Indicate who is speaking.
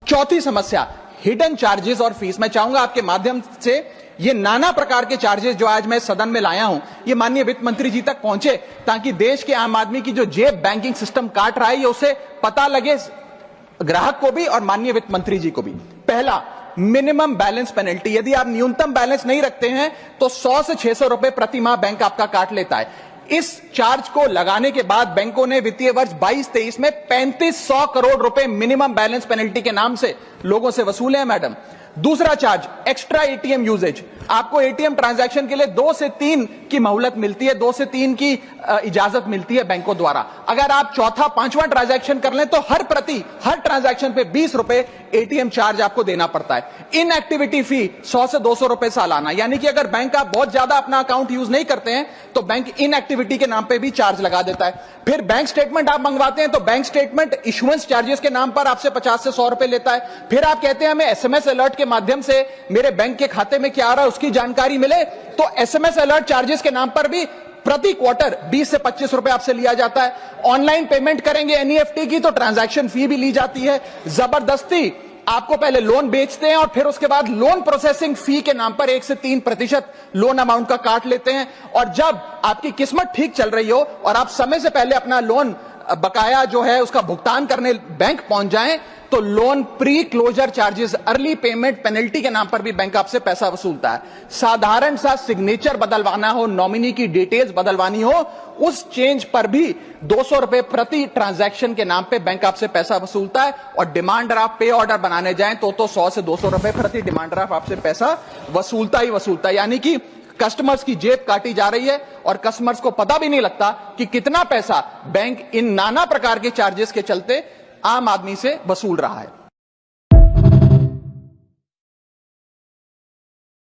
Speaker 1: चौथी समस्या, hidden charges और फीस। मैं चाहूंगा आपके माध्यम से ये नाना प्रकार के चार्जेस जो आज मैं सदन में लाया हूं, ये माननीय वित्त मंत्री जी तक पहुंचे, ताकि देश के आम आदमी की जो जेब बैंकिंग सिस्टम काट रहा है, ये उसे पता लगे, ग्राहक को भी और माननीय वित्त मंत्री जी को भी। पहला, मिनिमम बैलेंस पेनल्टी। यदि आप न्यूनतम बैलेंस नहीं रखते हैं तो 100 से 600 रुपए प्रति माह बैंक आपका काट लेता है। इस चार्ज को लगाने के बाद बैंकों ने वित्तीय वर्ष 22-23 में 3500 करोड़ रुपए मिनिमम बैलेंस पेनल्टी के नाम से लोगों से वसूले हैं मैडम। दूसरा चार्ज, एक्स्ट्रा एटीएम यूजेज। आपको एटीएम ट्रांजैक्शन के लिए 2 से 3 की मोहलत मिलती है, 2 से 3 की इजाजत मिलती है बैंकों द्वारा। अगर आप चौथा 5वां ट्रांजैक्शन कर लें तो हर ट्रांजैक्शन पे 20 रुपए एटीएम चार्ज आपको देना पड़ता है। इनएक्टिविटी फी 100 से 200 रुपए सालाना, यानी कि अगर बैंक आप बहुत ज्यादा अपना अकाउंट यूज नहीं करते हैं तो बैंक इनएक्टिविटी के नाम पे भी चार्ज लगा देता है। फिर बैंक स्टेटमेंट आप मंगवाते हैं तो बैंक स्टेटमेंट इशुएंस चार्जेस के नाम पर आपसे 50 से 100 रुपए लेता है। फिर आप कहते हैं हमें एसएमएस अलर्ट के माध्यम से मेरे बैंक के खाते में क्या आ रहा है उसकी जानकारी मिले, तो एसएमएस अलर्ट चार्जेस के नाम पर भी प्रति क्वार्टर 20 से 25 रुपए आपसे लिया जाता है। ऑनलाइन पेमेंट करेंगे एनईएफटी की तो ट्रांजैक्शन फी भी ली जाती है। जबरदस्ती आपको पहले लोन बेचते हैं और फिर उसके बाद लोन प्रोसेसिंग फी के नाम पर 1 से 3% लोन अमाउंट का काट लेते हैं। और जब आपकी किस्मत ठीक चल रही हो और आप समय से पहले अपना लोन बकाया जो है उसका भुगतान करने बैंक पहुंच जाएं तो loan pre closure charges, early payment penalty के नाम पर भी बैंक आपसे पैसा वसूलता है। साधारण सा सिग्नेचर बदलवाना हो, नॉमिनी की डिटेल्स बदलवानी हो, उस चेंज पर भी 200 रुपए प्रति ट्रांजैक्शन के नाम पे बैंक आपसे पैसा वसूलता है। और डिमांड ड्राफ्ट पे ऑर्डर बनाने जाएं तो 100 से 200 रुपए प्रति डिमांड ड्राफ्ट आपसे पैसा वसूलता ही वसूलता है। यानी कि कस्टमर्स की जेब काटी जा रही है और कस्टमर्स को पता भी नहीं लगता कि कितना पैसा बैंक इन नाना प्रकार के चार्जेस के चलते आम आदमी से वसूल रहा है।